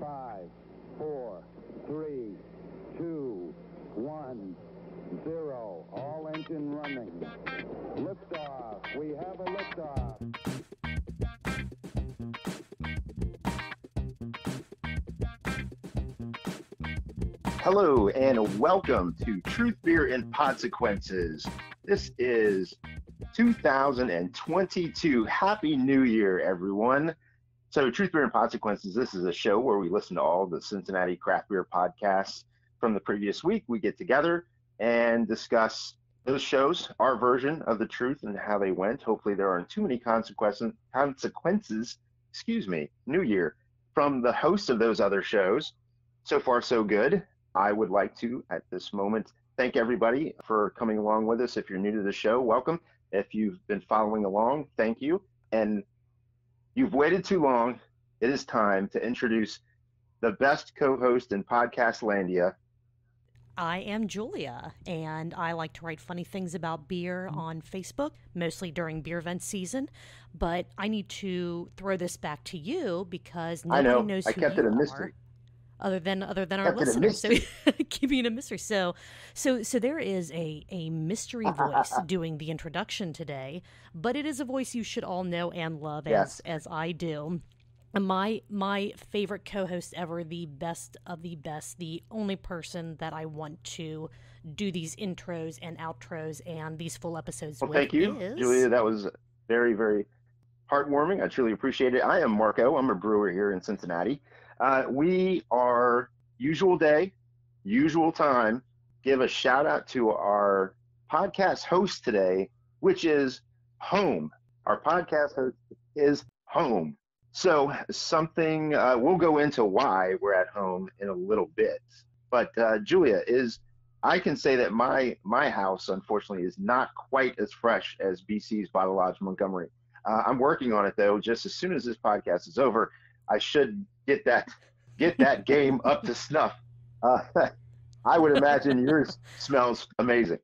5, 4, 3, 2, 1, 0. All engine running. Liftoff. We have a liftoff. Hello and welcome to Truth Beer and Podsequences. This is 2022. Happy New Year, everyone. So Truth Beer and Podsequences, this is a show where we listen to all the Cincinnati craft beer podcasts from the previous week. We get together and discuss those shows, our version of the truth and how they went. Hopefully there aren't too many consequences, New Year, from the hosts of those other shows. So far, so good. I would like to, at this moment, thank everybody for coming along with us. If you're new to the show, welcome. If you've been following along, thank you. And you've waited too long. It is time to introduce the best co-host in Podcastlandia. I am Julia, and I like to write funny things about beer on Facebook, mostly during beer event season. But I need to throw this back to you because nobody knows who you are. I kept it a mystery. Other than our listeners, so keeping it a mystery. So there is a mystery voice doing the introduction today, but it is a voice you should all know and love, as I do. My favorite co-host ever, the best of the best, the only person that I want to do these intros and outros and these full episodes with. Thank you, Julia. That was very, very heartwarming. I truly appreciate it. I am Marco. I'm a brewer here in Cincinnati. We are usual day, usual time. Give a shout out to our podcast host today, which is Home. Our podcast host is Home. So something, we'll go into why we're at home in a little bit. But Julia, I can say that my house, unfortunately, is not quite as fresh as BC's Bottle Lodge Montgomery. I'm working on it, though. Just as soon as this podcast is over, I should get that game up to snuff. I would imagine yours smells amazing.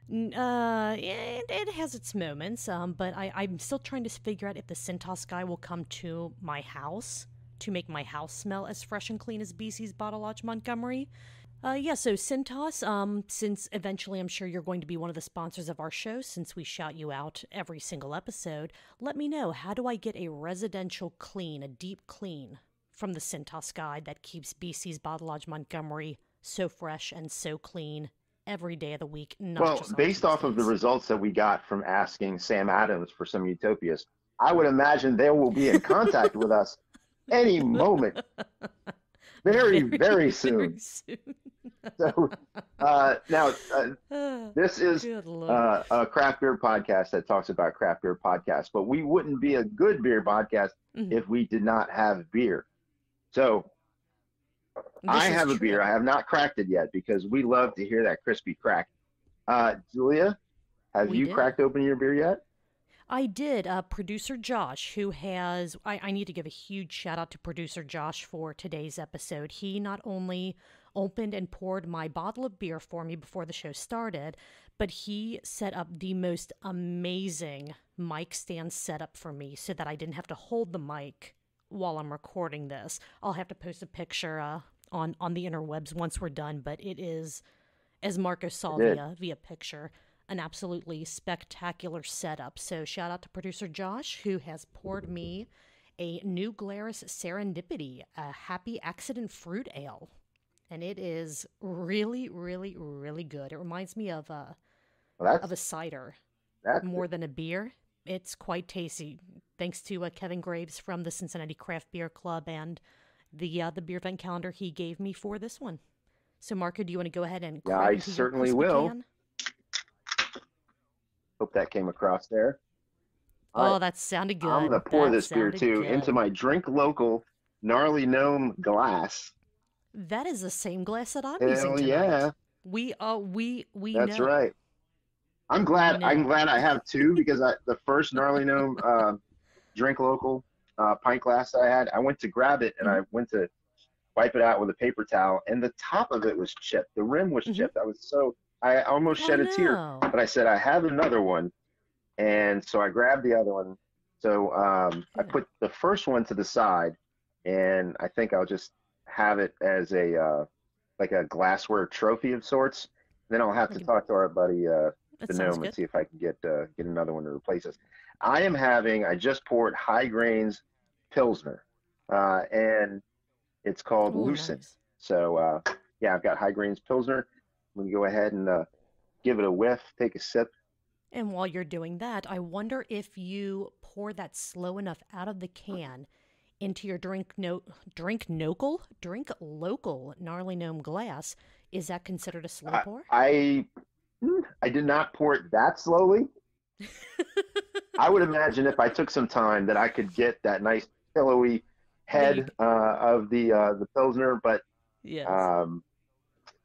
It has its moments, but I'm still trying to figure out if the Cintas guy will come to my house to make my house smell as fresh and clean as BC's Bottle Lodge Montgomery. So Cintas, since eventually I'm sure you're going to be one of the sponsors of our show, since we shout you out every single episode, let me know, how do I get a residential clean, a deep clean from the Cintas guy that keeps BC's Bottle Lodge Montgomery so fresh and so clean every day of the week? Based off of the results that we got from asking Sam Adams for some Utopias, I would imagine they will be in contact with us any moment. Very, very soon. So now, this is a craft beer podcast that talks about craft beer podcasts, but we wouldn't be a good beer podcast if we did not have beer. So I have a beer. I have not cracked it yet because we love to hear that crispy crack. Julia, have you cracked open your beer yet? I did. Producer Josh, who has... I need to give a huge shout out to Producer Josh for today's episode. He not only opened and poured my bottle of beer for me before the show started, but he set up the most amazing mic stand setup for me so that I didn't have to hold the mic while I'm recording this. I'll have to post a picture on the interwebs once we're done, but it is, as Marco saw via picture, an absolutely spectacular setup. So shout out to Producer Josh, who has poured me a new Glarus Serendipity, a happy accident fruit ale. And it is really, really, really good. It reminds me of a cider more than a beer. It's quite tasty. Thanks to Kevin Graves from the Cincinnati Craft Beer Club and the beer event calendar he gave me for this one. So Marco, do you want to go ahead and crack into your crispy can? Hope that came across there. Oh, that sounded good. I'm going to pour this beer, too, into my Drink Local Gnarly Gnome glass. That is the same glass that I'm using tonight. Yeah. We That's right. I'm glad I have two because the first Gnarly Gnome Drink Local pint glass that I had, I went to grab it and I went to wipe it out with a paper towel, and the top of it was chipped. The rim was chipped. I almost shed a tear, but I said, I have another one. And so I grabbed the other one. So I put the first one to the side, and I think I'll just have it as a like a glassware trophy of sorts. Then I'll have to talk to our buddy That the sounds gnome and good. see if I can get another one to replace us. I just poured HighGrain's Pilsner, and it's called Oh, Lusen. nice. So yeah, I've got HighGrain's Pilsner. I'm gonna go ahead and give it a whiff, take a sip. And while you're doing that, I wonder if you pour that slow enough out of the can into your drink local gnarly gnome glass. Is that considered a slow I, pour? I I did not pour it that slowly. I would imagine if I took some time that I could get that nice pillowy There you head of the Pilsner, but Yes. um,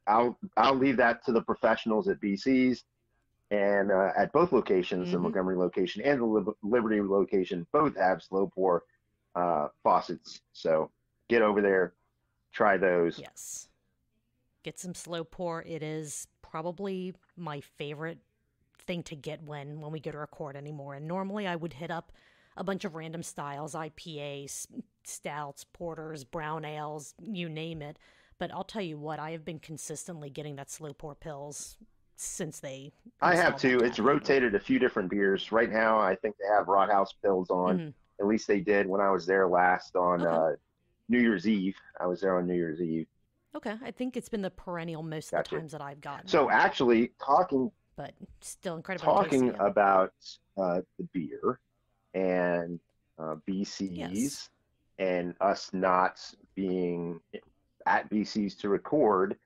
I'll leave that to the professionals at BC's and at both locations, the Mm-hmm. Montgomery location and the Liberty location, both have slow pour faucets. So get over there, try those. Yes. Get some slow pour. It is probably my favorite thing to get when we go to record anymore. And normally I would hit up a bunch of random styles, IPAs, stouts, porters, brown ales, you name it. But I'll tell you what, I have been consistently getting that slow pour pills since they I have installed that too. It's cabinet. rotated a few different beers. Right now, I think they have Rockhouse Pills on. Mm-hmm. At least they did when I was there last on Okay. New Year's Eve. I was there on New Year's Eve. Okay. I think it's been the perennial most of the Gotcha. times that I've gotten So them. actually, But still incredibly tasty. talking Yeah. about the beer and Yes. BC's and us not being at BC's to record,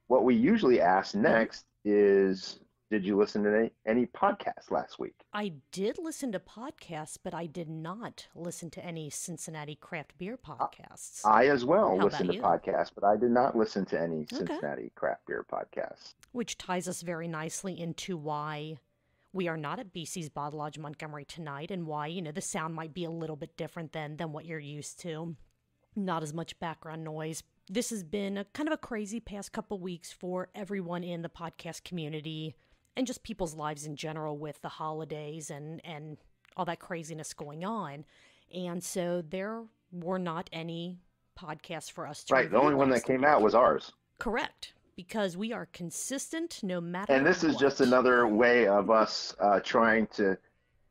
what we usually ask Mm-hmm. next is, did you listen to any podcasts last week? I did listen to podcasts, but I did not listen to any Cincinnati craft beer podcasts. I as well How about listen to you? podcasts, but I did not listen to any Okay. Cincinnati craft beer podcasts. Which ties us very nicely into why we are not at BC's Bottle Lodge Montgomery tonight and why, the sound might be a little bit different than what you're used to. Not as much background noise. This has been a kind of a crazy past couple weeks for everyone in the podcast community and just people's lives in general with the holidays and all that craziness going on. And so there were not any podcasts for us to Right. The review only one that last came week. out was ours. Correct. Because we are consistent no matter And this is what. just another way of us trying to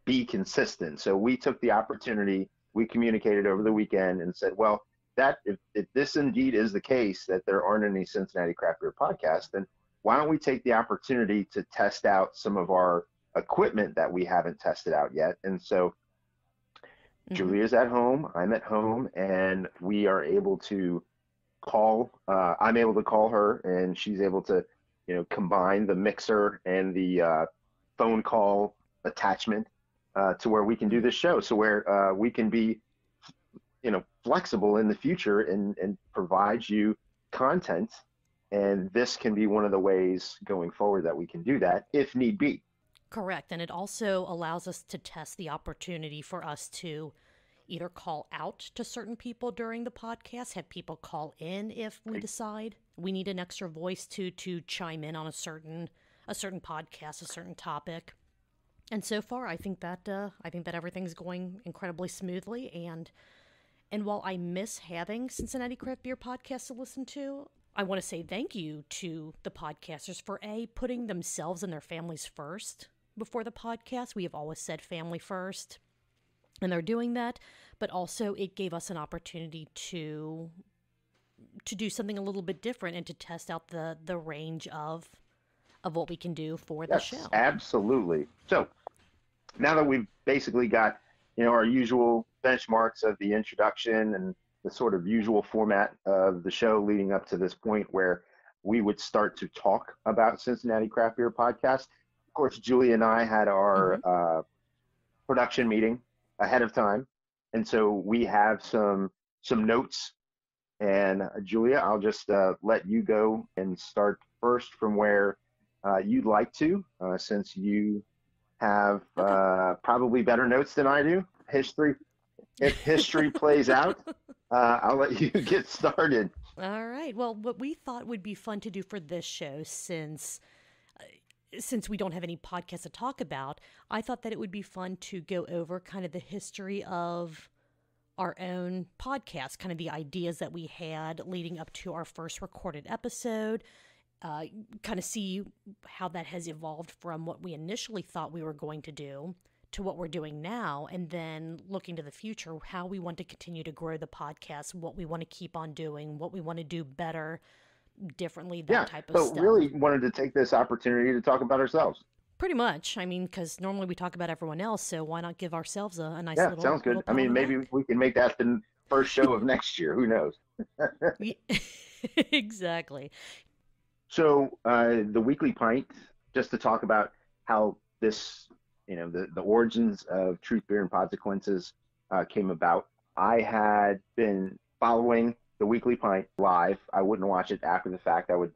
be consistent. So we took the opportunity, we communicated over the weekend and said, well, that if this indeed is the case, that there aren't any Cincinnati craft beer podcasts, then why don't we take the opportunity to test out some of our equipment that we haven't tested out yet? And so Julia's at home, I'm at home, and we are able to call. I'm able to call her, and she's able to, combine the mixer and the phone call attachment to where we can do this show. So where we can be, flexible in the future and provide you content. And this can be one of the ways going forward that we can do that if need be. Correct. And it also allows us to test the opportunity for us to either call out to certain people during the podcast, have people call in if we decide we need an extra voice to chime in on a certain podcast, a certain topic. And so far, I think that everything's going incredibly smoothly. And while I miss having Cincinnati Craft Beer podcasts to listen to, I want to say thank you to the podcasters for putting themselves and their families first before the podcast. We have always said family first, and they're doing that. But also, it gave us an opportunity to do something a little bit different and to test out the range of what we can do for the show. Absolutely. So now that we've basically got our usual benchmarks of the introduction and the sort of usual format of the show leading up to this point where we would start to talk about Cincinnati Craft Beer Podcast. Of course, Julia and I had our production meeting ahead of time, and so we have some notes. And Julia, I'll just let you go and start first from where you'd like to, since you have probably better notes than I do. If history plays out, I'll let you get started. All right. Well, what we thought would be fun to do for this show, since we don't have any podcasts to talk about, I thought that it would be fun to go over kind of the history of our own podcast, kind of the ideas that we had leading up to our first recorded episode, kind of see how that has evolved from what we initially thought we were going to do to what we're doing now, and then looking to the future, how we want to continue to grow the podcast, what we want to keep on doing, what we want to do better, differently, that type of so stuff. Really wanted to take this opportunity to talk about ourselves. Pretty much. I mean, because normally we talk about everyone else, so why not give ourselves a nice little... sounds good. Little I mean, maybe we can make that the first show of next year. Who knows? Exactly. So the Weekly Pint, just to talk about how this, the origins of Truth, Beer, and Podsequences came about. I had been following the Weekly Pint live. I wouldn't watch it after the fact. I would,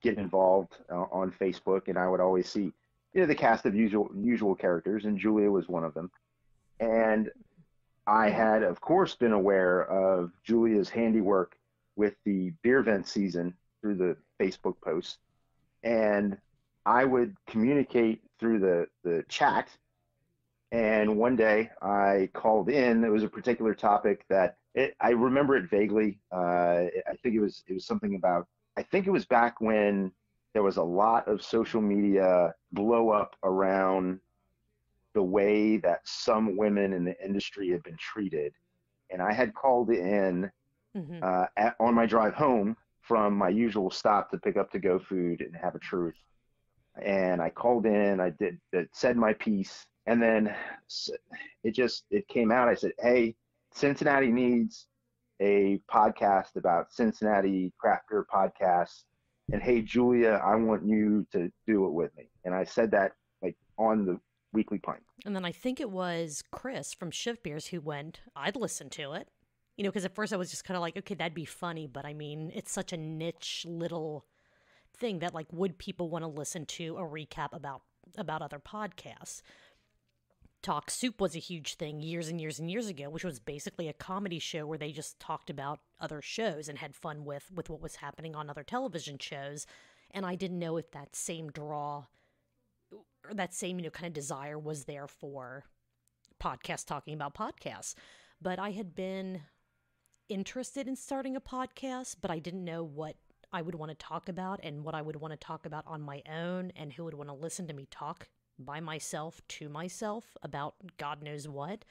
get involved on Facebook, and I would always see, the cast of usual characters, and Julia was one of them. And I had, of course, been aware of Julia's handiwork with the beer vent season through the Facebook posts, and I would communicate through the chat. And one day I called in. It was a particular topic that I remember it vaguely. I think it was something about, I think it was back when there was a lot of social media blow up around the way that some women in the industry had been treated. And I had called in on my drive home from my usual stop to pick up to-go food and have a truth. And I called in, said my piece, and then it came out. I said, hey, Cincinnati needs a podcast about Cincinnati craft beer podcasts. And hey, Julia, I want you to do it with me. And I said that like on the Weekly Pint. And then I think it was Chris from Shift Beers who went, I'd listen to it. Because at first I was just kind of like, okay, that'd be funny. But I mean, it's such a niche little thing that, like, would people want to listen to a recap about other podcasts? Talk Soup was a huge thing years and years and years ago, which was basically a comedy show where they just talked about other shows and had fun with what was happening on other television shows. And I didn't know if that same draw or that same, kind of desire was there for podcasts talking about podcasts. But I had been interested in starting a podcast, but I didn't know what I would want to talk about and what I would want to talk about on my own, and who would want to listen to me talk by myself to myself about God knows what.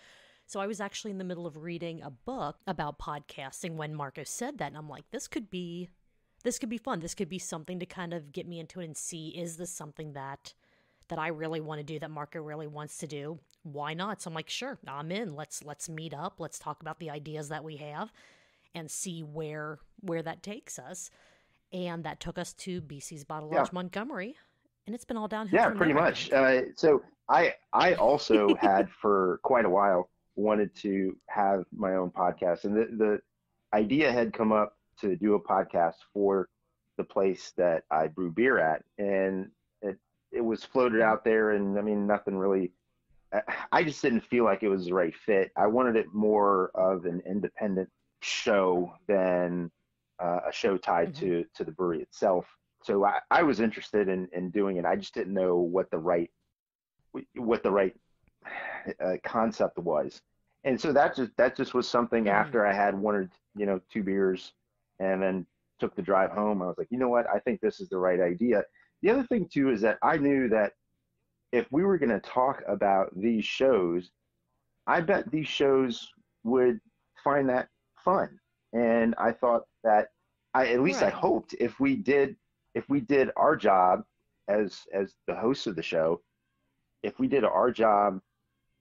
So I was actually in the middle of reading a book about podcasting when Marco said that, and I'm like, this could be fun. This could be something to kind of get me into it and see, is this something that I really want to do, that Marco really wants to do? Why not? So I'm like, sure, I'm in. Let's meet up. Let's talk about the ideas that we have and see where that takes us. And that took us to BC's Bottle Lodge, Montgomery. And it's been all downhill. Yeah, pretty much. So I also had for quite a while wanted to have my own podcast. And the idea had come up to do a podcast for the place that I brew beer at. And it was floated out there. And I mean, nothing really, I just didn't feel like it was the right fit. I wanted it more of an independent show than a show tied to the brewery itself. So I was interested in doing it. I just didn't know what the right concept was. And so that just was something after I had one or 2 beers and then took the drive home. I was like, you know what? I think this is the right idea. The other thing too is that I knew that if we were going to talk about these shows, I bet these shows would find that fun. And I thought that I hoped if we did our job as the hosts of the show, if we did our job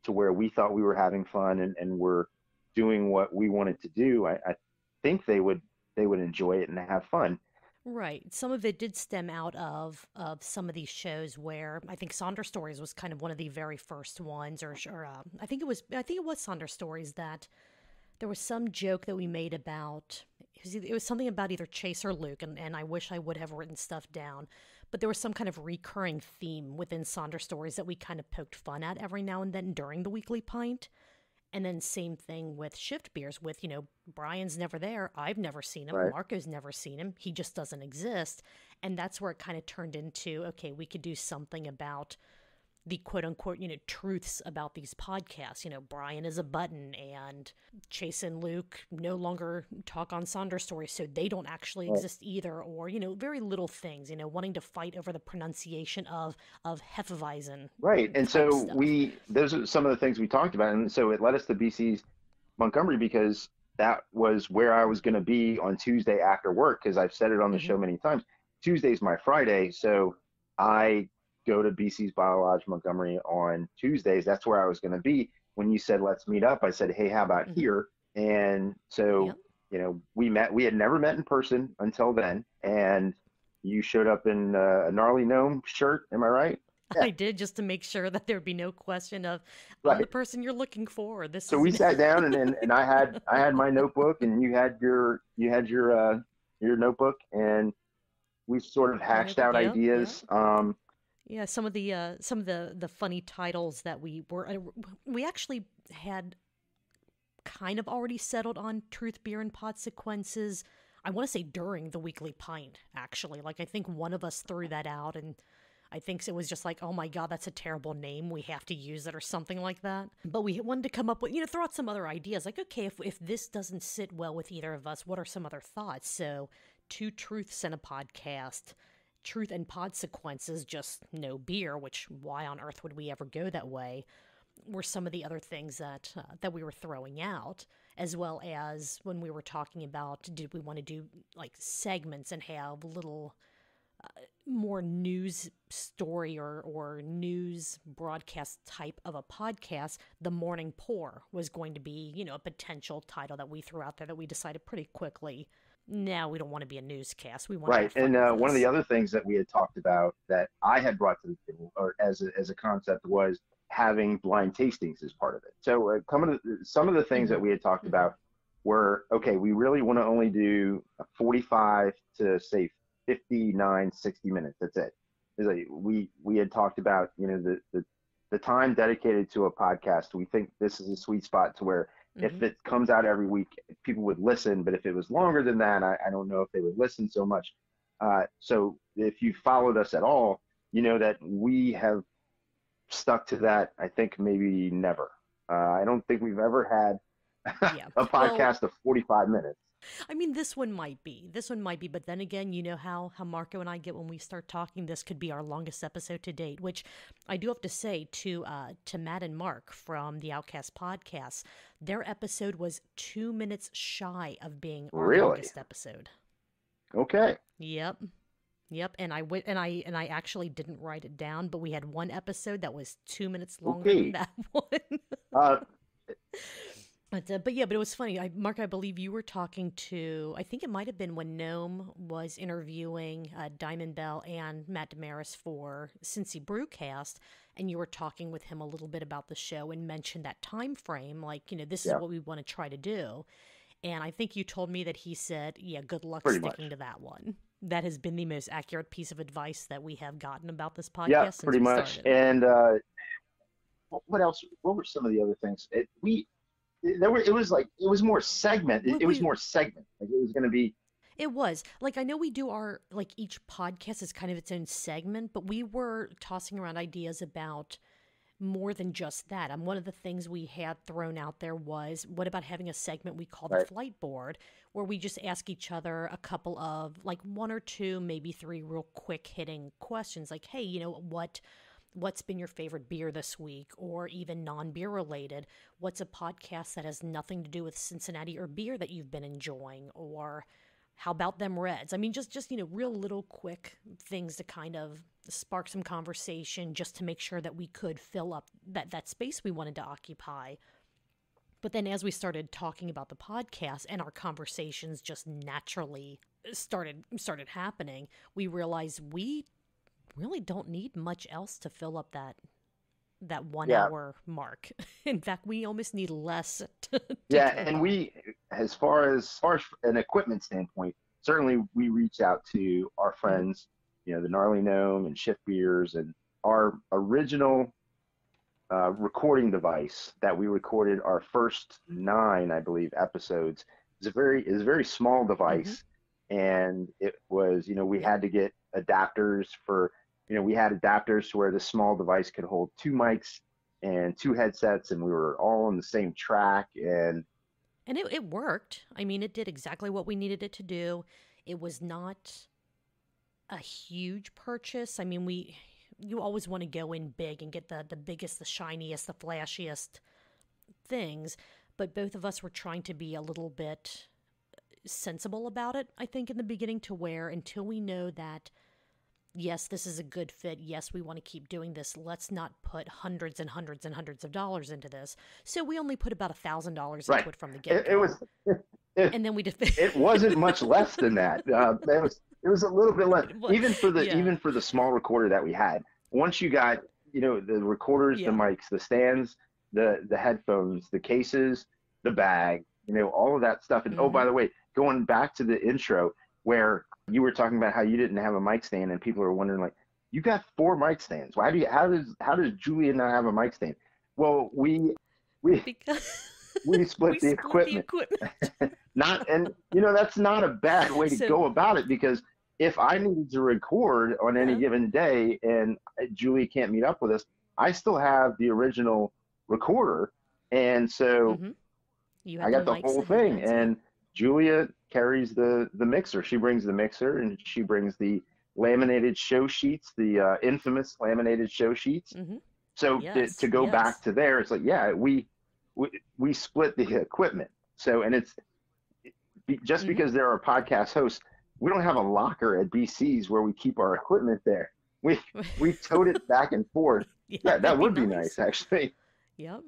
to where we thought we were having fun and were doing what we wanted to do, I think they would enjoy it and have fun. Right. Some of it did stem out of some of these shows where I think Sonder Stories was kind of one of the very first ones, or I think it was Sonder Stories that there was some joke that we made about, it was something about either Chase or Luke, and I wish I would have written stuff down, but there was some kind of recurring theme within Sonder Stories that we kind of poked fun at every now and then during the Weekly Pint. And then same thing with Shift Beers with, Brian's never there. I've never seen him. Right. Marco's never seen him. He just doesn't exist. And that's where it kind of turned into, okay, we could do something about the quote unquote, truths about these podcasts. Brian is a button, and Chase and Luke no longer talk on Sonder stories, so they don't actually exist either. Or, very little things, wanting to fight over the pronunciation of Hefeweizen. Right. And so those are some of the things we talked about. And so it led us to BC's Montgomery, because that was where I was going to be on Tuesday after work, because I've said it on the show many times. Tuesday's my Friday, so I go to BC's Biolodge Montgomery on Tuesdays. That's where I was going to be. When you said, let's meet up, I said, hey, how about here? And so, we met. We had never met in person until then. And you showed up in a Gnarly Gnome shirt. Am I right? Yeah. I did, just to make sure that there'd be no question of I'm the person you're looking for. So we sat down, and I had my notebook, and you had your notebook, and we sort of hashed out ideas. Yeah, some of the funny titles that we actually had kind of already settled on Truth, Beer, and Podsequences. I want to say during the Weekly Pint, actually. Like, I think one of us threw that out, and I think it was just like, oh my God, that's a terrible name. We have to use it, or something like that. But we wanted to come up with, throw out some other ideas. Like, okay, if this doesn't sit well with either of us, what are some other thoughts? So, Two Truths in a Podcast, Truth and Podsequences, just no beer, which why on earth would we ever go that way, were some of the other things that we were throwing out, as well as when we were talking about, did we want to do like segments and have little more news story or news broadcast type of a podcast. The Morning Pour was going to be, a potential title that we threw out there that we decided pretty quickly. Now we don't want to be a newscast. We want right. And one of the other things that we had talked about that I had brought to the table, or as a concept, was having blind tastings as part of it. So some of the things that we had talked about were, okay, we really want to only do 45 to say 59, 60 minutes. That's it. Like we had talked about, the time dedicated to a podcast. We think this is a sweet spot to where if it comes out every week, people would listen. But if it was longer than that, I don't know if they would listen so much. So if you followed us at all, you know that we have stuck to that. I think maybe never. I don't think we've ever had a podcast of 45 minutes. I mean, this one might be, but then again, you know how Marco and I get when we start talking. This could be our longest episode to date, which I do have to say to Matt and Mark from the Outcast podcast, their episode was 2 minutes shy of being our longest episode. Okay. Yep. And I actually didn't write it down, but we had one episode that was 2 minutes longer than that one. But it was funny. Mark, I believe you were talking to, I think it might have been when Gnome was interviewing Diamond Bell and Matt Damaris for Cincy Brewcast, and you were talking with him a little bit about the show and mentioned that time frame, like, this is what we want to try to do. And I think you told me that he said, good luck sticking to that one. That has been the most accurate piece of advice that we have gotten about this podcast since we started. And what else? What were some of the other things? It was more segment. It was more segment. Like, it was going to be. It was. Like, I know we do our, like, each podcast is kind of its own segment, but we were tossing around ideas about more than just that. And one of the things we had thrown out there was, what about having a segment we call the Flight Board, where we just ask each other a couple of, like, one or two, maybe three real quick hitting questions, like, hey, what's been your favorite beer this week? Or even non-beer related, what's a podcast that has nothing to do with Cincinnati or beer that you've been enjoying? Or how about them Reds? I mean, just real little quick things to kind of spark some conversation, just to make sure that we could fill up that space we wanted to occupy. But then as we started talking about the podcast and our conversations just naturally started happening, we realized we really don't need much else to fill up that 1 hour mark. In fact, we almost need less and we, as far as an equipment standpoint, certainly we reach out to our friends, the Gnarly Gnome and Shift Beers, and our original recording device that we recorded our first 9, I believe, episodes is a very small device. And it was, we had to get adapters for we had adapters to where the small device could hold 2 mics and 2 headsets, and we were all on the same track. And it worked. I mean, it did exactly what we needed it to do. It was not a huge purchase. I mean, you always want to go in big and get the biggest, the shiniest, the flashiest things, but both of us were trying to be a little bit sensible about it, I think, in the beginning, to where until we know that, yes, this is a good fit, yes, we want to keep doing this, let's not put hundreds and hundreds and hundreds of dollars into this. So we only put about $1,000 into it from the get-go. And then we just it wasn't much less than that. It was a little bit less, even for the small recorder that we had. Once you got, the recorders, the mics, the stands, the headphones, the cases, the bag, all of that stuff. And oh, by the way, going back to the intro where you were talking about how you didn't have a mic stand, and people are wondering, like, you got 4 mic stands. How does Julia not have a mic stand? Well, we split the equipment. That's not a bad way to go about it, because if I needed to record on any given day and Julia can't meet up with us, I still have the original recorder. And so I got the whole thing. And Julia carries the mixer. She brings the mixer, and she brings the laminated show sheets, the infamous laminated show sheets. So to go back to there, it's like, we split the equipment. So, and it's just because there are podcast hosts, we don't have a locker at BC's where we keep our equipment there. We towed it back and forth. That would be nice, actually. Yep.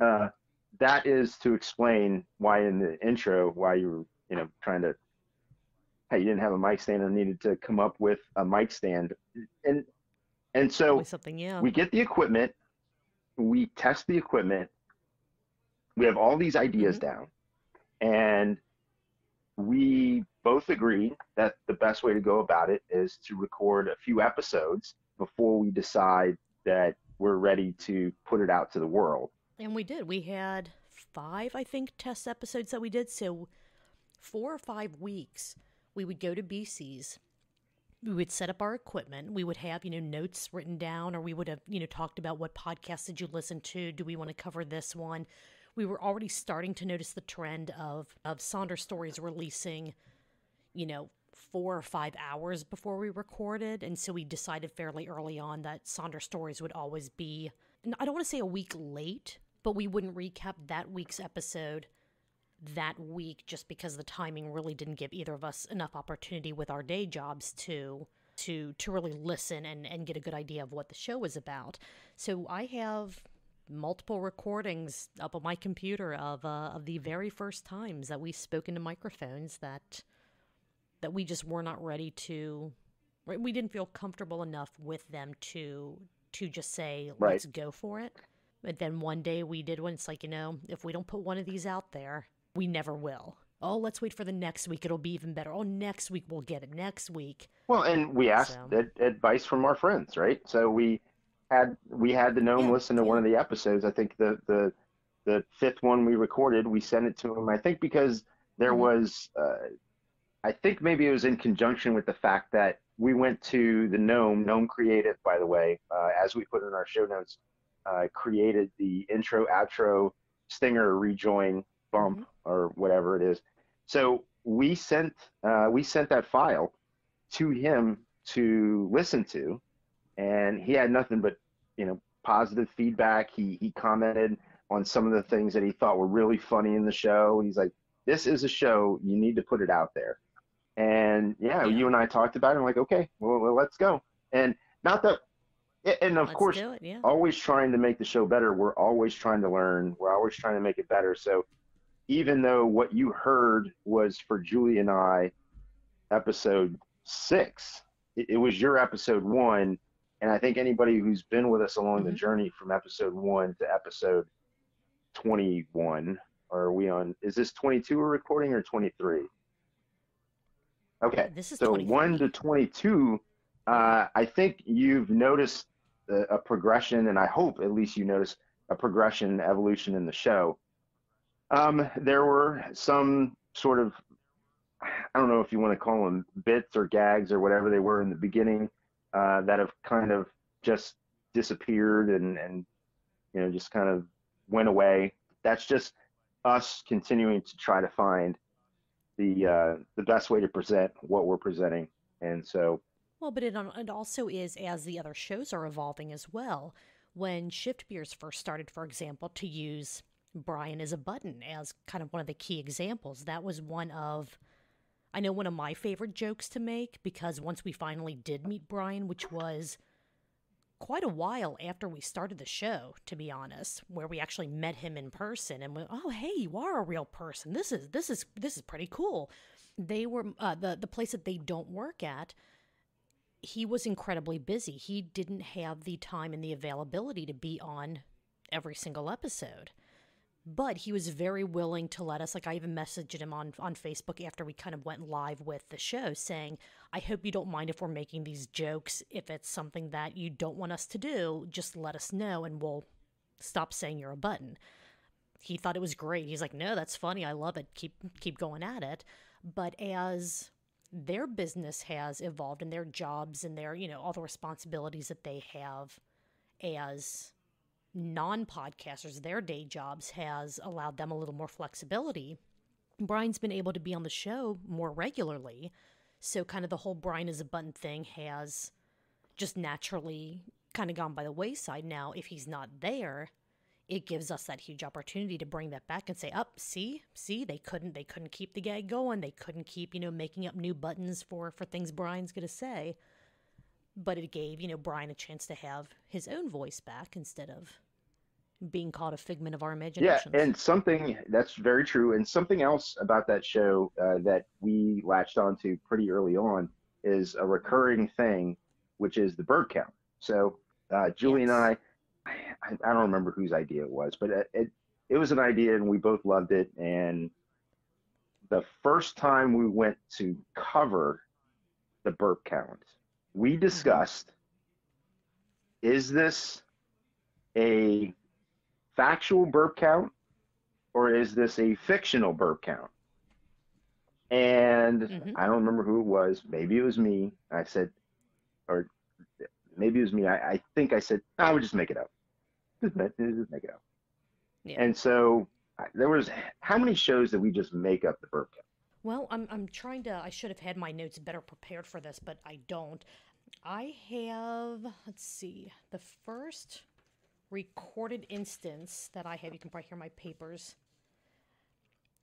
That is to explain why in the intro, why you were, trying to, hey, you didn't have a mic stand and needed to come up with a mic stand. And so we get the equipment, we test the equipment, we have all these ideas down, and we both agreed that the best way to go about it is to record a few episodes before we decide that we're ready to put it out to the world. And we did. We had 5, I think, test episodes that we did. So 4 or 5 weeks, we would go to BC's. We would set up our equipment. We would have, notes written down, or we would have, talked about what podcasts did you listen to? Do we want to cover this one? We were already starting to notice the trend of Sonder Stories releasing, 4 or 5 hours before we recorded. And so we decided fairly early on that Sonder Stories would always be, I don't want to say a week late, but we wouldn't recap that week's episode that week, just because the timing really didn't give either of us enough opportunity with our day jobs to really listen and get a good idea of what the show was about. So I have multiple recordings up on my computer of the very first times that we spoke into microphones that we just were not ready to, we didn't feel comfortable enough with them to just say, let's go for it. But then one day we did one. It's like, if we don't put one of these out there, we never will. Oh, let's wait for the next week. It'll be even better. Oh, next week we'll get it. Next week. Well, and we asked advice from our friends, right? So we had the gnome listen to one of the episodes. I think the 5th one we recorded, we sent it to him. I think because there was, I think maybe it was in conjunction with the fact that we went to the Gnome Creative, by the way, as we put in our show notes, created the intro, outro, stinger, rejoin, bump, or whatever it is. So we sent that file to him to listen to, and he had nothing but positive feedback. He commented on some of the things that he thought were really funny in the show. He's like, this is a show, you need to put it out there. And you and I talked about it. I'm like, okay, well, let's go. And not that, and of course, always trying to make the show better. We're always trying to learn. We're always trying to make it better. So even though what you heard was for Julie and I, episode 6, it was your episode 1. And I think anybody who's been with us along the journey from episode 1 to episode 21, or are we on, is this 22 we're recording or 23? Okay, this is so 23. 1 to 22, I think you've noticed a progression, and I hope at least you noticed a progression, evolution in the show. There were some sort of, I don't know if you want to call them bits or gags or whatever they were in the beginning, that have kind of just disappeared and just kind of went away. That's just us continuing to try to find the best way to present what we're presenting. And so, Well, but it also is as the other shows are evolving as well. When Shift Beers first started, for example, to use Brian as a button as kind of one of the key examples, that was one of my favorite jokes to make, because once we finally did meet Brian, which was quite a while after we started the show, to be honest, where we actually met him in person and went, "Oh, hey, you are a real person. This is pretty cool." They were the place that they don't work at. He was incredibly busy. He didn't have the time and the availability to be on every single episode. But he was very willing to let us, like I even messaged him on Facebook after we kind of went live with the show saying, I hope you don't mind if we're making these jokes. If it's something that you don't want us to do, just let us know and we'll stop saying you're a button. He thought it was great. He's like, no, that's funny. I love it. Keep going at it. But as their business has evolved and their jobs and their, all the responsibilities that they have as non-podcasters, their day jobs has allowed them a little more flexibility. Brian's been able to be on the show more regularly. So kind of the whole Brian is a button thing has just naturally kind of gone by the wayside. Now, if he's not there, it gives us that huge opportunity to bring that back and say, see, they couldn't keep the gag going. They couldn't keep, making up new buttons for things Brian's going to say. But it gave, Brian a chance to have his own voice back instead of being called a figment of our imaginations. Yeah, and something that's very true. And something else about that show that we latched onto pretty early on is a recurring thing, which is the bird count. So Julie and I don't remember whose idea it was, but it was an idea and we both loved it. And the first time we went to cover the burp count, we discussed, is this a factual burp count or is this a fictional burp count? And I don't remember who it was. Maybe it was me. I said, or maybe it was me. I think I said, I would just make it up. Just make it up. Yeah. And so there was, how many shows did we just make up the burp count? Well, I'm trying to, I should have had my notes better prepared for this, but I don't. I have, let's see, the first recorded instance that I have, you can probably hear my papers.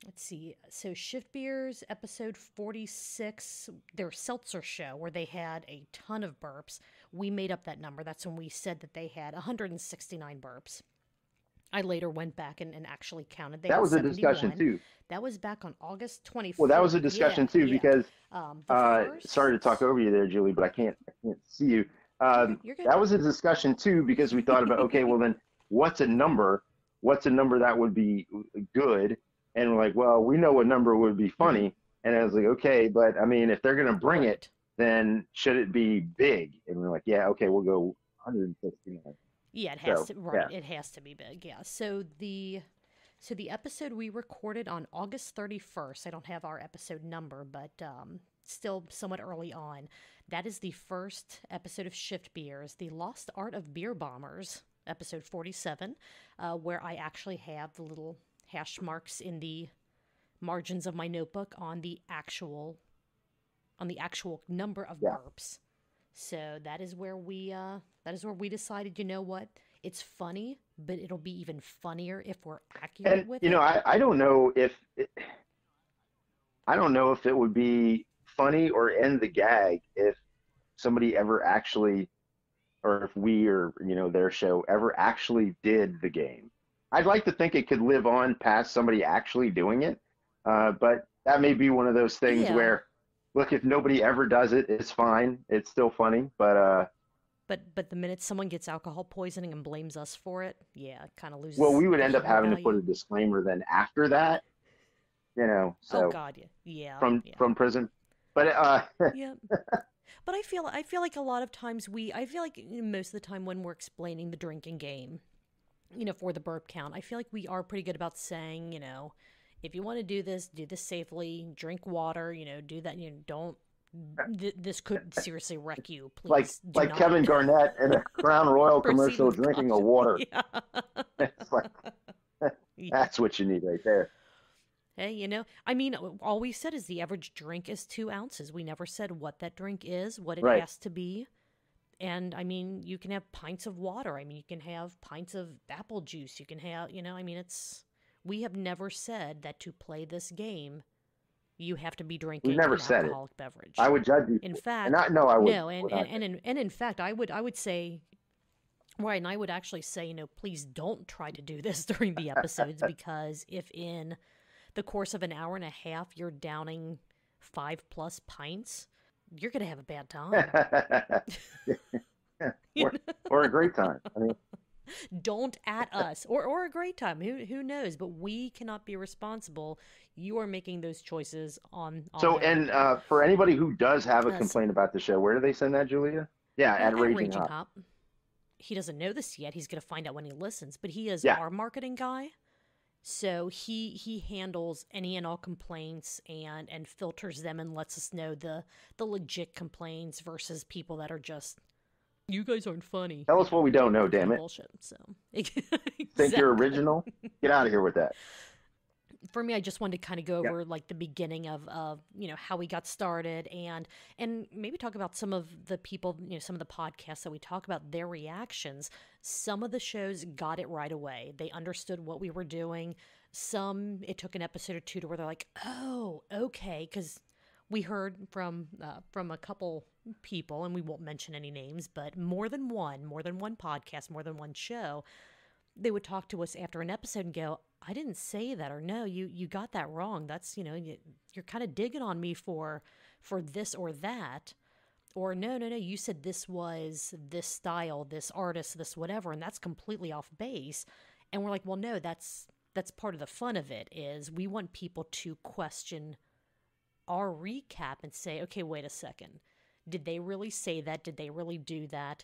Let's see, so Shift Beers, episode 46, their seltzer show, where they had a ton of burps. We made up that number. That's when we said that they had 169 burps. I later went back and actually counted. That was a discussion too. That was back on August 24th. Well, that was a discussion too because sorry to talk over you there, Julie, but I can't see you. You're good. That was a discussion too because we thought about, okay, well then what's a number? What's a number that would be good? And we're like, well, we know what number would be funny. And I was like, okay, but I mean, if they're going to bring it, then should it be big? And we're like, yeah, okay, we'll go 169. Yeah, it has to. Right, yeah. It has to be big. Yeah. So the episode we recorded on August 31st. I don't have our episode number, but still somewhat early on. That is the first episode of Shift Beers, The Lost Art of Beer Bombers, episode 47, where I actually have the little hash marks in the margins of my notebook on the actual number of burps. So that is where we decided, you know what, it's funny, but it'll be even funnier if we're accurate with it. I don't know if it would be funny or end the gag if somebody ever actually, or if we or their show ever actually did the game. I'd like to think it could live on past somebody actually doing it, but that may be one of those things where, look, if nobody ever does it, it's fine. It's still funny, but the minute someone gets alcohol poisoning and blames us for it, it kind of loses. Well, we would end up having to put a disclaimer then after that, So oh God, yeah. From prison, but yeah. But I feel like a lot of times most of the time when we're explaining the drinking game, for the burp count, I feel like we are pretty good about saying, if you want to do this safely, drink water, do that, don't this could seriously wreck you. like Please do not. Kevin Garnett in a Crown Royal Proceed commercial with drinking a caution. water. Yeah. It's like, that's what you need right there. Hey, you know, I mean, all we said is the average drink is 2 ounces. We never said what that drink is, what it Right. has to be. And, I mean, you can have pints of water. I mean, you can have pints of apple juice. You can have, you know, I mean, we have never said that to play this game, you have to be drinking never an said it. alcoholic beverage. I would judge you. In fact, and I would. no, and in fact, I would say, right, and I would actually say, you know, please don't try to do this during the episodes, because if in the course of an hour and a half you're downing 5+ pints, you're going to have a bad time. or a great time. I mean, Don't at us, or a great time. Who knows? But we cannot be responsible. You are making those choices on so, their and behalf. for anybody who does have a Yes. complaint about the show, where do they send that, Julia? Yeah, at Raging Hop. Hop. He doesn't know this yet. He's going to find out when he listens. But he is Yeah. our marketing guy. So he handles any and all complaints and filters them and lets us know the legit complaints versus people that are just, you guys aren't funny. Tell us what we don't know, damn it. Bullshit. So Think you're original? Get out of here with that. For me, I just wanted to kind of go over like the beginning of you know, how we got started, and maybe talk about some of the people, you know, some of the podcasts that we talk about, their reactions. Some of the shows got it right away. They understood what we were doing. Some, it took an episode or two to where they're like, oh, okay, because we heard from a couple people, and we won't mention any names, but more than one podcast, more than one show, they would talk to us after an episode and go, I didn't say that, or no, you got that wrong. That's, you know, you're kind of digging on me for this or that. Or no, you said this was this style, this artist, this whatever, and that's completely off base. And we're like, well, no, that's part of the fun of it, is we want people to question our recap and say, okay, wait a second. Did they really say that? Did they really do that?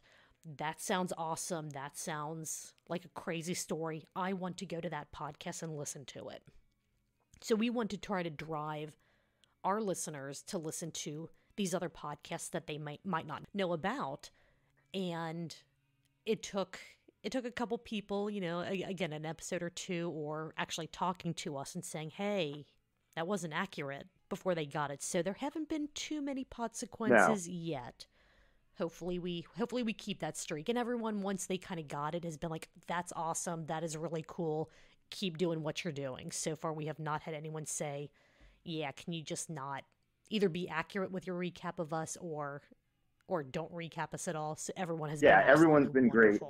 That sounds awesome. That sounds like a crazy story. I want to go to that podcast and listen to it. So we want to try to drive our listeners to listen to these other podcasts that they might not know about. And it took a couple people, you know, again, an episode or two, or actually talking to us and saying, hey, that wasn't accurate, before they got it. So there haven't been too many Podsequences yet. Hopefully we keep that streak. And everyone, once they kind of got it, has been like, that's awesome. That is really cool. Keep doing what you're doing. So far, we have not had anyone say, yeah, can you just not either be accurate with your recap of us or don't recap us at all. So everyone has been everyone's been great.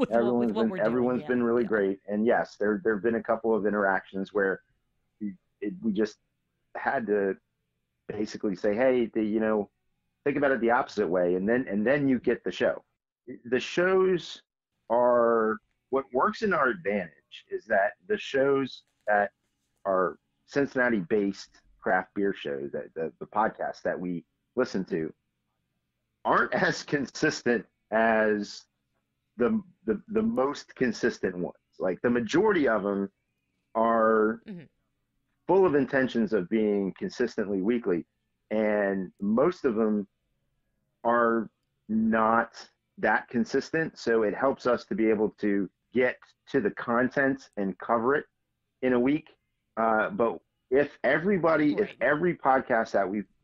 Everyone's been really great. And yes, there have been a couple of interactions where we just had to basically say, hey, you know, think about it the opposite way, and then you get the show. The shows are what works in our advantage is that the shows that are Cincinnati-based craft beer shows, that the podcasts that we listen to, aren't as consistent as the most consistent ones. Like the majority of them are full of intentions of being consistently weekly, and most of them are not that consistent. So it helps us to be able to get to the content and cover it in a week. But if every podcast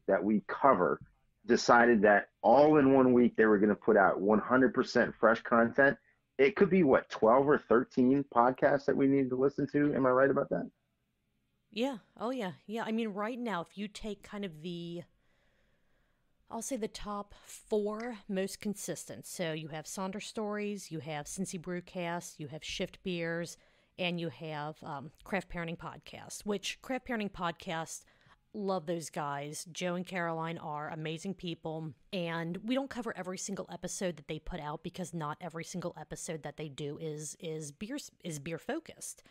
that we cover decided that all in 1 week they were going to put out 100% fresh content, it could be 12 or 13 podcasts that we need to listen to. Am I right about that? Yeah. Oh, yeah. Yeah. I mean, right now, if you take kind of I'll say the top 4 most consistent. So you have Sonder Stories, you have Cincy Brewcast, you have Shift Beers, and you have Craft Parenting Podcast, which Craft Parenting Podcast, love those guys. Joe and Caroline are amazing people, and we don't cover every single episode that they put out because not every single episode that they do is beer focused.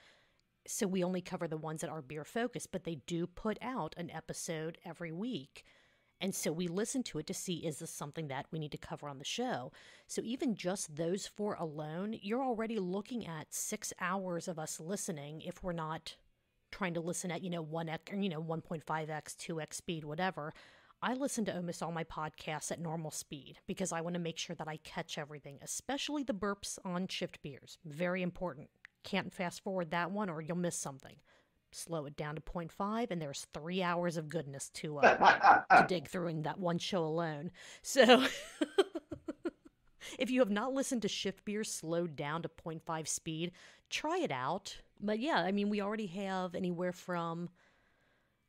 So we only cover the ones that are beer focused, but they do put out an episode every week. And so we listen to it to see, is this something that we need to cover on the show? So even just those 4 alone, you're already looking at 6 hours of us listening if we're not trying to listen at, 1x or, 1.5x, 2x speed, whatever. I listen to almost all my podcasts at normal speed because I want to make sure that I catch everything, especially the burps on shift beers. Very important. Can't fast forward that one or you'll miss something. Slow it down to 0.5 and there's 3 hours of goodness to dig through in that one show alone. So if you have not listened to shift beers slowed down to 0.5 speed, try it out. But yeah, I mean, we already have anywhere from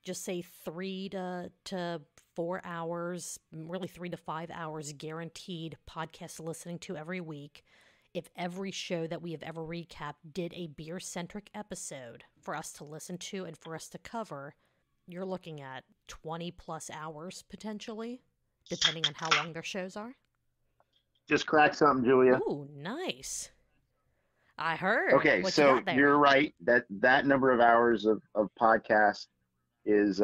just say 3 to 4 hours, really 3 to 5 hours guaranteed podcast listening to every week. If every show that we have ever recapped did a beer-centric episode for us to listen to and for us to cover, you're looking at 20 plus hours potentially, depending on how long their shows are. Just crack something, Julia. Ooh, nice. I heard. Okay, what so you got there? you're right. That number of hours of podcast is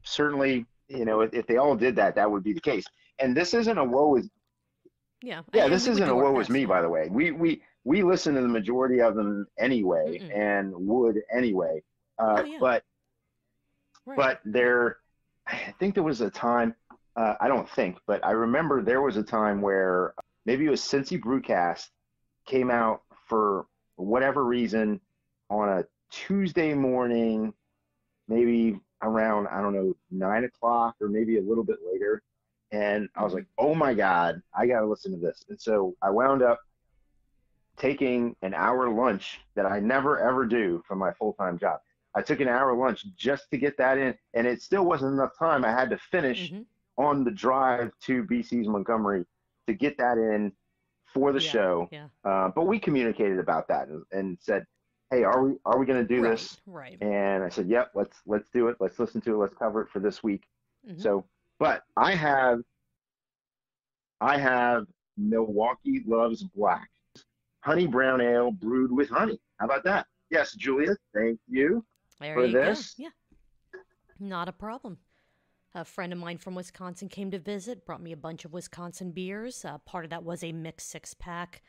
certainly, if they all did that, that would be the case. And this isn't a woe is this isn't a woe is me, by the way. We listen to the majority of them anyway, and would anyway. But there, I think there was a time. I don't think, but I remember there was a time where maybe it was Cincy Brewcast came out for whatever reason on a Tuesday morning, maybe around, I don't know, 9 o'clock or maybe a little bit later. And I was like, oh my God, I got to listen to this. And so I wound up taking an hour lunch that I never ever do for my full-time job. I took an hour lunch just to get that in, and it still wasn't enough time. I had to finish on the drive to BC's Montgomery to get that in for the show. Yeah. But we communicated about that and said, hey, are we going to do this? Right. And I said, yep, let's do it. Let's listen to it. Let's cover it for this week. So, but I have Milwaukee Loves Black honey brown ale brewed with honey. How about that? Yes, Julia, thank you for this. Go. Yeah, not a problem. A friend of mine from Wisconsin came to visit, brought me a bunch of Wisconsin beers. Part of that was a mixed 6-pack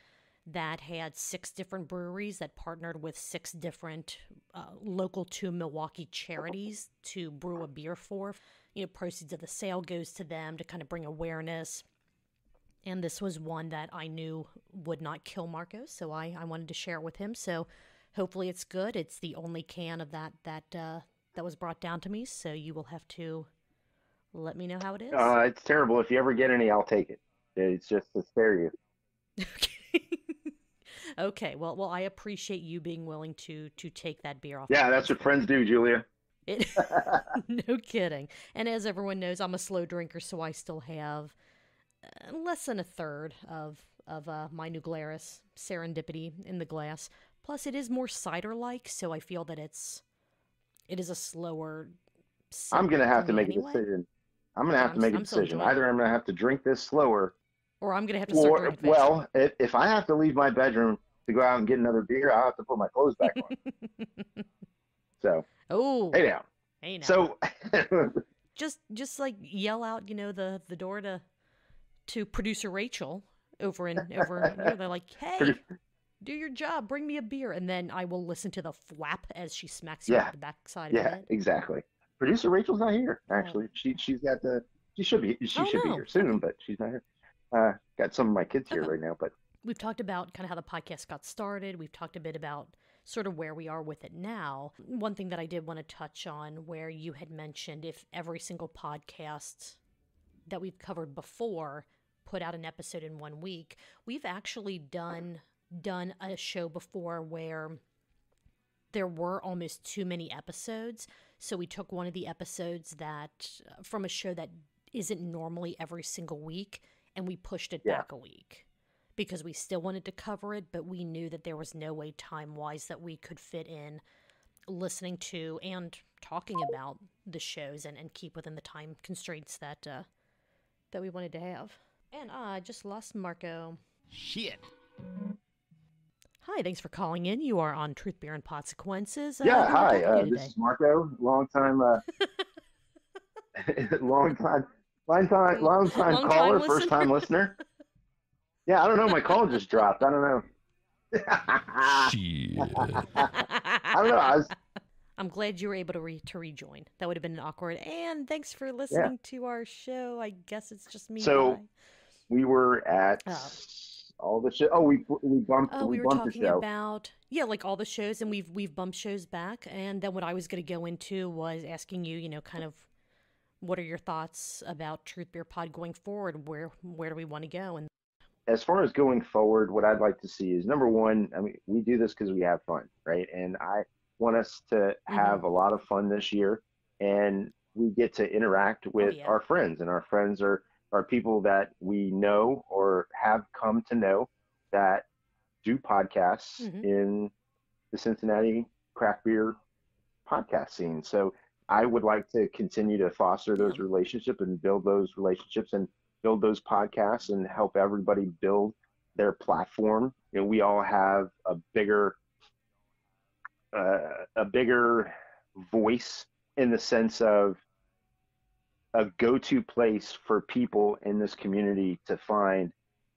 that had 6 different breweries that partnered with 6 different local to Milwaukee charities to brew a beer for. Proceeds of the sale goes to them to kind of bring awareness. And this was one that I knew would not kill Marco, so I wanted to share it with him. So hopefully it's good. It's the only can of that was brought down to me, so you will have to let me know how it is. It's terrible. If you ever get any, I'll take it. It's just to spare you. Okay. Well, I appreciate you being willing to take that beer off. Yeah, that's what friends do, Julia. No kidding. And as everyone knows, I'm a slow drinker, so I still have less than a third of my new Glarus Serendipity in the glass. Plus, it is more cider-like, so I feel that it is a slower. I'm gonna have to make a decision. I'm gonna have to make a decision. Either I'm gonna have to drink this slower, or I'm gonna have to start drinking faster. Well, if I have to leave my bedroom to go out and get another beer, I'll have to put my clothes back on. So. Oh. Hey now. So. just like yell out, the door to producer Rachel over. They're like, hey, do your job, bring me a beer, and then I will listen to the flap as she smacks you on the backside of the head. Yeah, exactly. Producer Rachel's not here, actually. She should be here soon, but she's not here. Got some of my kids here right now, but we've talked about kind of how the podcast got started. We've talked a bit about sort of where we are with it now. One thing that I did want to touch on, where you had mentioned if every single podcast that we've covered before put out an episode in 1 week, we've actually done a show before where there were almost too many episodes. So we took one of the episodes from a show that isn't normally every single week, and we pushed it back a week because we still wanted to cover it, but we knew that there was no way time-wise that we could fit in listening to and talking about the shows and keep within the time constraints that we wanted to have. And I just lost Marco. Shit. Hi, thanks for calling in. You are on Truth, Beer, and Podsequences. Hi. This is Marco, long time caller, first time listener. Yeah, I don't know. My call just dropped. I don't know. Shit. I don't know. I'm glad you were able to rejoin. That would have been awkward. And thanks for Yeah. listening to our show. I guess it's just me. So Bye. we were at Uh, all the show. Oh, we we were bumped the talking show. about like all the shows, and we've bumped shows back. And then what I was going to go into was asking you, kind of what are your thoughts about Truth Beer Pod going forward? Where do we want to go? And As far as going forward, what I'd like to see is number one, I mean, we do this because we have fun, right? And I want us to mm-hmm. have a lot of fun this year, and we get to interact Oh with yeah. our friends, and our friends are people that we know or have come to know that do podcasts Mm-hmm. in the Cincinnati craft beer podcast scene. So I would like to continue to foster Yeah. those relationships and build those relationships and build those podcasts and help everybody build their platform. We all have a bigger voice in the sense of a go-to place for people in this community to find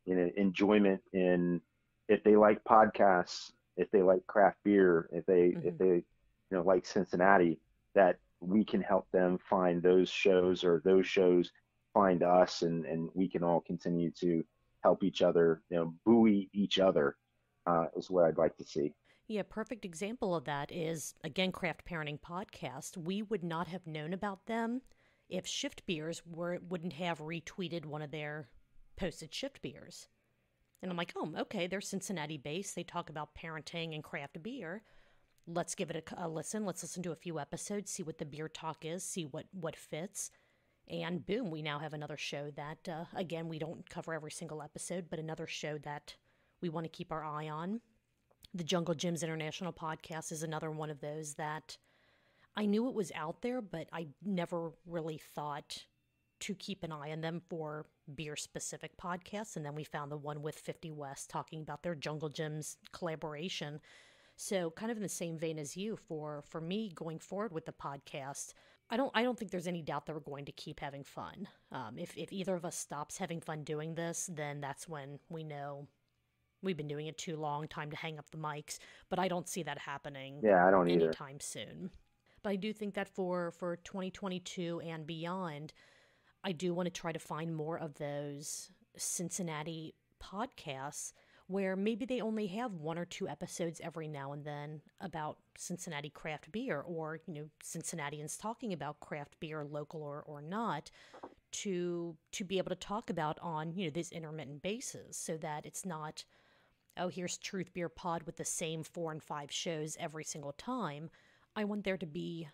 enjoyment in, if they like podcasts, if they like craft beer, if they like Cincinnati, that we can help them find those shows, or those shows find us, and we can all continue to help each other, buoy each other, is what I'd like to see. Yeah, perfect example of that is, again, Craft Parenting Podcast. We would not have known about them if Shift Beers wouldn't have retweeted one of their posted Shift Beers. And I'm like, oh, okay, they're Cincinnati-based. They talk about parenting and craft beer. Let's give it a listen. Let's listen to a few episodes, see what the beer talk is, see what fits. And boom, we now have another show that, again, we don't cover every single episode, but another show that we want to keep our eye on. The Jungle Gyms International Podcast is another one of those that I knew it was out there, but I never really thought to keep an eye on them for beer-specific podcasts. And then we found the one with 50 West talking about their Jungle Gyms collaboration. So kind of in the same vein as you, for me going forward with the podcast, I don't think there's any doubt that we're going to keep having fun. If either of us stops having fun doing this, then that's when we know we've been doing it too long, time to hang up the mics. But I don't see that happening Yeah, I don't either. anytime soon. But I do think that for 2022 and beyond, I do want to try to find more of those Cincinnati podcasts where maybe they only have one or two episodes every now and then about Cincinnati craft beer, or, Cincinnatians talking about craft beer, local or not, to be able to talk about on, these intermittent basis, so that it's not, oh, here's Truth Beer Pod with the same 4 and 5 shows every single time. I want there to be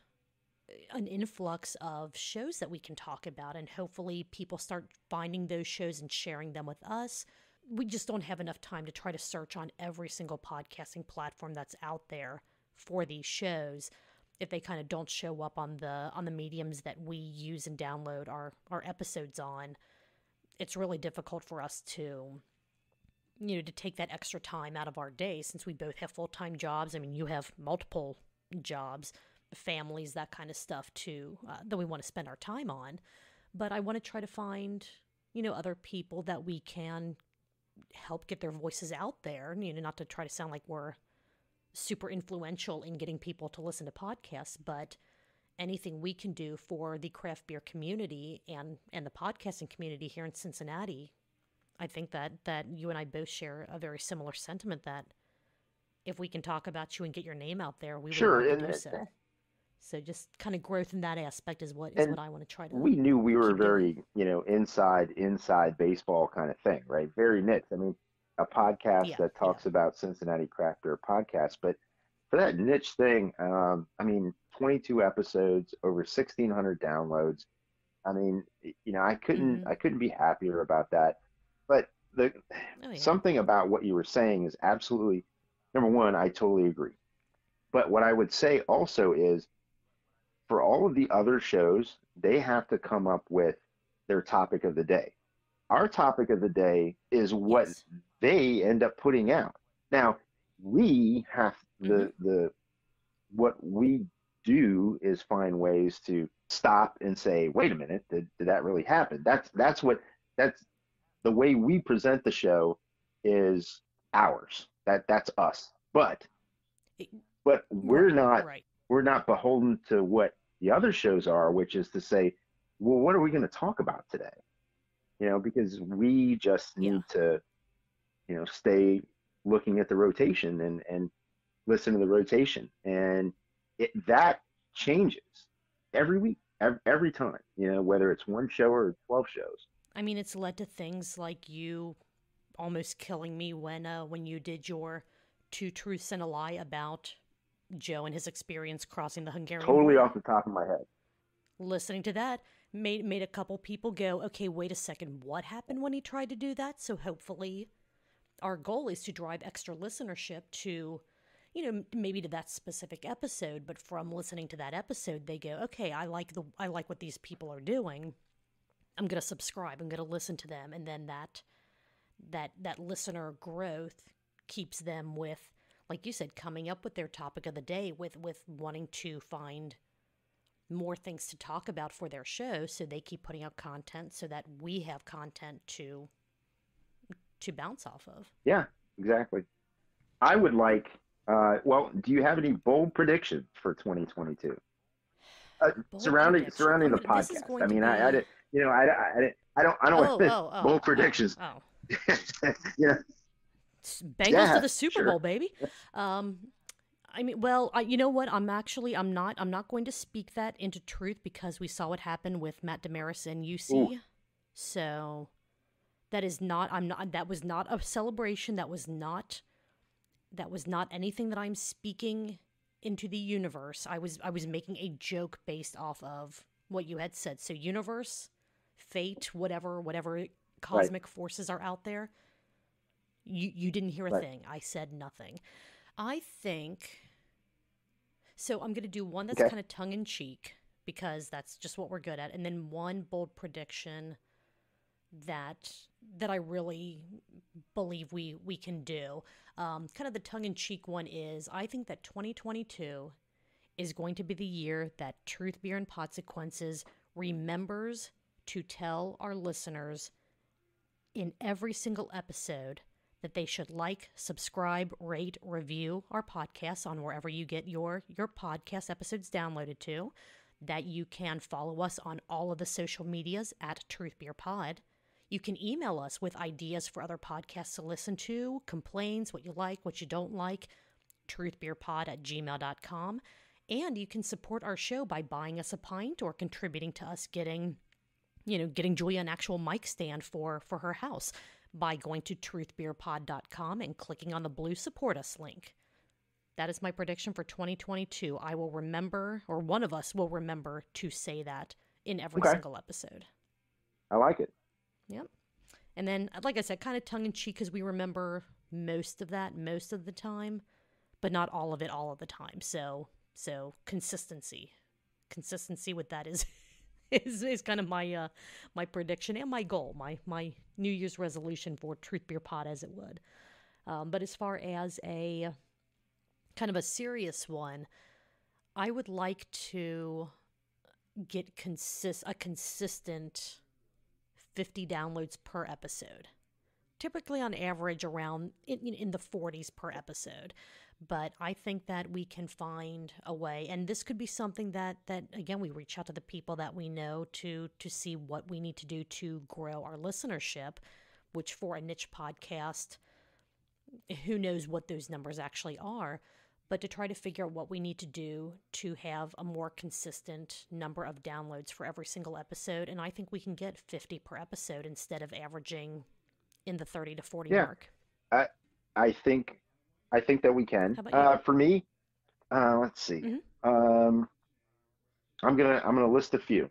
an influx of shows that we can talk about, and hopefully people start finding those shows and sharing them with us. We just don't have enough time to try to search on every single podcasting platform that's out there for these shows if they kind of don't show up on the mediums that we use and download our episodes on. It's really difficult for us to to take that extra time out of our day, since we both have full-time jobs. I mean, you have multiple jobs, families, that kind of stuff too, that we want to spend our time on. But I want to try to find, other people that we can help get their voices out there, not to try to sound like we're super influential in getting people to listen to podcasts, but anything we can do for the craft beer community and the podcasting community here in Cincinnati. I think that you and I both share a very similar sentiment that if we can talk about you and get your name out there, we would love to do so. So just kind of growth in that aspect is what I want to try to. We knew we were very, doing. inside baseball kind of thing, right? Very niche. I mean, a podcast that talks about Cincinnati craft beer podcast, but for that niche thing, 22 episodes, over 1,600 downloads. I mean, I couldn't be happier about that. But something about what you were saying is absolutely, number one, I totally agree. But what I would say also is, for all of the other shows, they have to come up with their topic of the day. Our topic of the day is what they end up putting out. Now, we have what we do is find ways to stop and say, wait a minute, did that really happen? That's the way we present the show is ours. That's us. But we're not we're not beholden to what the other shows are, which is to say, well, what are we going to talk about today? Because we just Yeah. need to, stay looking at the rotation and listen to the rotation. And that changes every week, every time, whether it's one show or 12 shows. I mean, it's led to things like you almost killing me when you did your 2 truths and a lie about Joe and his experience crossing the Hungarian Totally border. off the top of my head. Listening to that made a couple people go, okay, wait a second, what happened when he tried to do that? So hopefully our goal is to drive extra listenership to, maybe to that specific episode, but from listening to that episode, they go, okay, I like what these people are doing. I'm going to subscribe. I'm going to listen to them. And then that listener growth keeps them with, like you said, coming up with their topic of the day, with wanting to find more things to talk about for their show, so they keep putting out content so that we have content to bounce off of. Yeah, exactly. I would like, do you have any bold predictions for 2022? Surrounding the podcast. I mean, I don't want bold predictions. Bengals to the Super Bowl, baby. I mean, well, you know what? I'm not going to speak that into truth, because we saw what happened with Matt Damaris and UC. Ooh. So that was not a celebration. That was not anything that I'm speaking into the universe. I was making a joke based off of what you had said. So universe, fate, whatever cosmic forces are out there. You didn't hear a thing. I said nothing. I think, so I'm going to do one that's kind of tongue-in-cheek, because that's just what we're good at, and then one bold prediction that I really believe we can do. Kind of the tongue-in-cheek one is, I think that 2022 is going to be the year that Truth, Beer, and Podsequences remembers to tell our listeners in every single episode that they should like, subscribe, rate, review our podcasts on wherever you get your podcast episodes downloaded to, that you can follow us on all of the social medias at Truth Beer Pod. You can email us with ideas for other podcasts to listen to, complaints, what you like, what you don't like, truthbeerpod@gmail.com. And you can support our show by buying us a pint or contributing to us getting Julia an actual mic stand for her house, by going to truthbeerpod.com and clicking on the blue Support Us link. That is my prediction for 2022. I will remember, or one of us will remember, to say that in every single episode. I like it. Yep. And then, like I said, kind of tongue-in-cheek, because we remember most of that most of the time, but not all of it all of the time. So consistency with that is kind of my prediction and my goal, my New Year's resolution for Truth Beer Pod, as it would. But as far as a kind of a serious one, I would like to get a consistent 50 downloads per episode. Typically on average around in the 40s per episode. But I think that we can find a way, and this could be something that again, we reach out to the people that we know to see what we need to do to grow our listenership, which for a niche podcast, who knows what those numbers actually are, but to try to figure out what we need to do to have a more consistent number of downloads for every single episode. And I think we can get 50 per episode instead of averaging in the 30 to 40 mark. I think that we can. How about you? For me, let's see. Mm-hmm. I'm gonna list a few,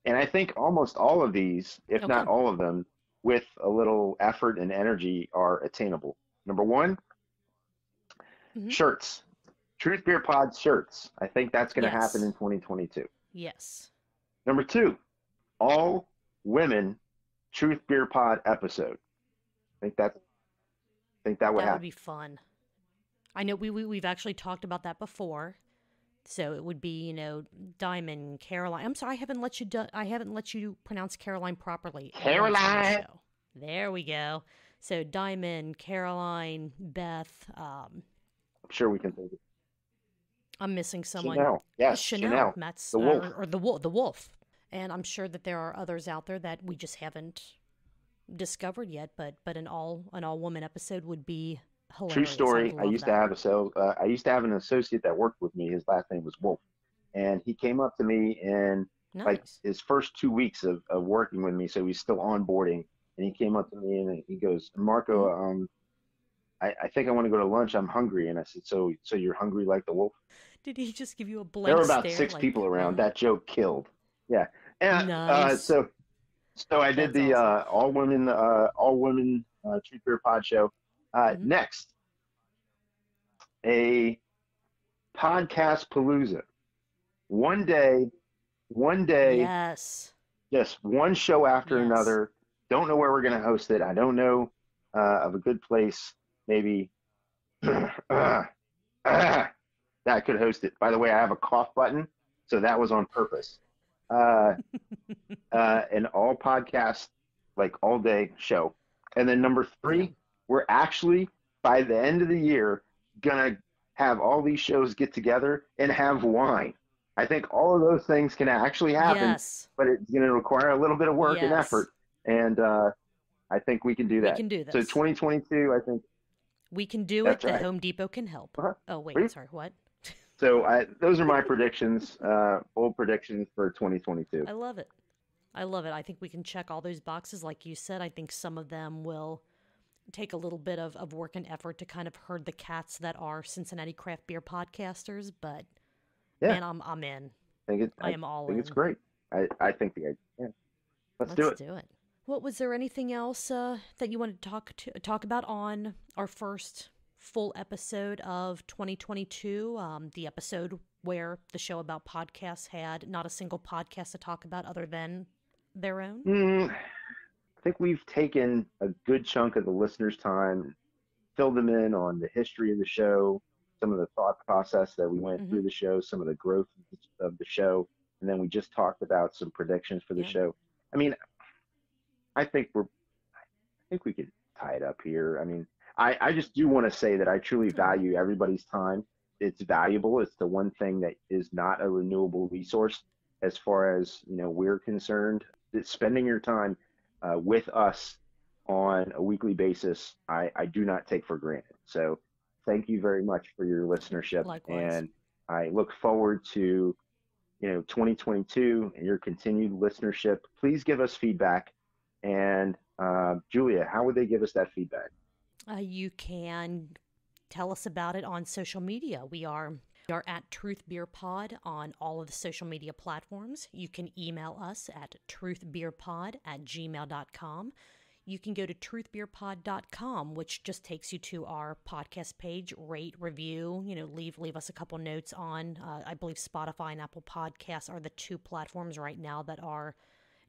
and I think almost all of these, if not all of them, with a little effort and energy, are attainable. Number one, shirts. Truth Beer Pod shirts. I think that's going to happen in 2022. Yes. Number two, all women Truth Beer Pod episode. I think that would happen. That would be fun. I know we've actually talked about that before. So it would be, Diamond, Caroline. I'm sorry, I haven't let you pronounce Caroline properly. Caroline. There we go. So Diamond, Caroline, Beth. I'm sure we can think of. I'm missing someone. Chanel. Yes, Chanel, Chanel. Matt's, The wolf. or the wolf. And I'm sure that there are others out there that we just haven't discovered yet. But an all woman episode would be True hilarious. story. I'd love that. I used to have an associate that worked with me. His last name was Wolf, and he came up to me in like Nice. his first 2 weeks of working with me. So he's still onboarding, and he came up to me and he goes, Marco, I think I want to go to lunch. I'm hungry. And I said, so you're hungry like the wolf? Did he just give you a There blank were about stare? 6 people around. That joke killed. Yeah. And Nice. so I did That's the awesome. all women Truth Beer Pod show. Next, a podcast palooza. One day, Yes. just one show after Yes. another. Don't know where we're going to host it. I don't know of a good place. Maybe that could host it. By the way, I have a cough button, so that was on purpose. An all podcast, like all day show. And then number 3, we're actually, by the end of the year, going to have all these shows get together and have wine. I think all of those things can actually happen, Yes. but it's going to require a little bit of work and Yes. effort. And I think we can do that. We can do this. So 2022, I think. We can do That's it. right. The Home Depot can help. Uh-huh. Oh, wait. Really? Sorry. What? So those are my predictions, bold predictions for 2022. I love it. I love it. I think we can check all those boxes. Like you said, I think some of them will take a little bit of work and effort to kind of herd the cats that are Cincinnati craft beer podcasters. But, Yeah. man, I'm in. I am all think in. it's great. I think let's do it. What was there anything else that you wanted to talk about on our first full episode of 2022? The episode where the show about podcasts had not a single podcast to talk about other than their own? I think we've taken a good chunk of the listeners' time, filled them in on the history of the show, some of the thought process that we went through the show, some of the growth of the show, and then we just talked about some predictions for the show. I mean, I think we could tie it up here. I mean, I just do want to say that I truly value everybody's time. It's valuable. It's the one thing that is not a renewable resource as far as, we're concerned. It's spending your time with us on a weekly basis, I do not take for granted. So thank you very much for your listenership. Likewise. And I look forward to, 2022 and your continued listenership. Please give us feedback. And Julia, how would they give us that feedback? You can tell us about it on social media. We are at Truth Beer Pod on all of the social media platforms. You can email us at truthbeerpod@gmail.com. You can go to truthbeerpod.com, which just takes you to our podcast page, rate, review, leave us a couple notes on, I believe Spotify and Apple Podcasts are the 2 platforms right now that are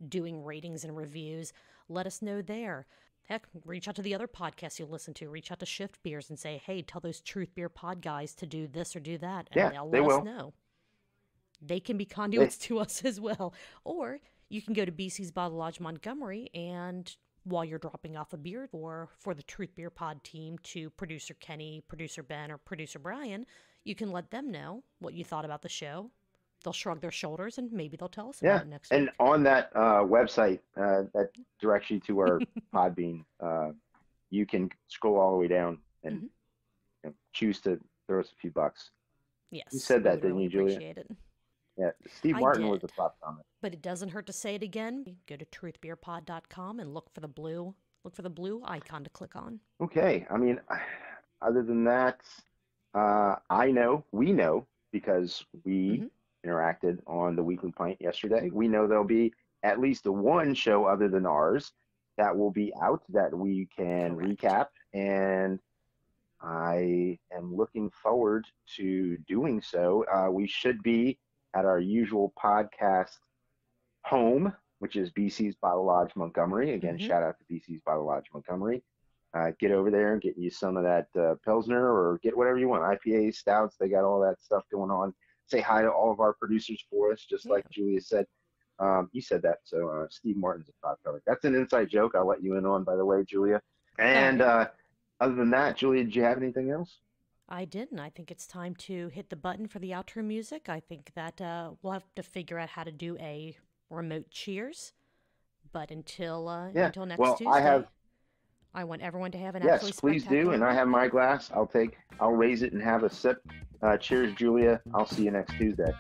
doing ratings and reviews. Let us know there. Heck, reach out to the other podcasts you listen to. Reach out to Shift Beers and say, hey, tell those Truth Beer Pod guys to do this or do that. And they'll let us know. They can be conduits to us as well. Or you can go to BC's Bottle Lodge Montgomery, and while you're dropping off a beer for the Truth Beer Pod team to producer Kenny, producer Ben, or producer Brian, you can let them know what you thought about the show. They'll shrug their shoulders and maybe they'll tell us about it next week. And on that website that directs you to our Podbean, you can scroll all the way down and choose to throw us a few bucks. Yes. You said that, didn't really you, Julia? Appreciate it. Yeah, Steve Martin was the top comment. But it doesn't hurt to say it again. Go to truthbeerpod.com and look for the blue icon to click on. Okay. I mean, other than that, we know because we interacted on the Weekly Pint yesterday. We know there'll be at least one show other than ours that will be out that we can recap, and I am looking forward to doing so. We should be at our usual podcast home, which is BC's Bottle Lodge Montgomery. Again, shout out to BC's Bottle Lodge Montgomery. Get over there and get you some of that Pilsner, or get whatever you want, IPAs, stouts. They got all that stuff going on. Say hi to all of our producers for us, just like Julia said. You said that, so Steve Martin's a top cover. That's an inside joke I'll let you in on, by the way, Julia. And other than that, Julia, did you have anything else? I didn't. I think it's time to hit the button for the outro music. I think that we'll have to figure out how to do a remote cheers. But until next Well, Tuesday, I want everyone to have an yes, absolutely please do. spectacular And I week. have my glass. I'll raise it and have a sip. Cheers, Julia. I'll see you next Tuesday.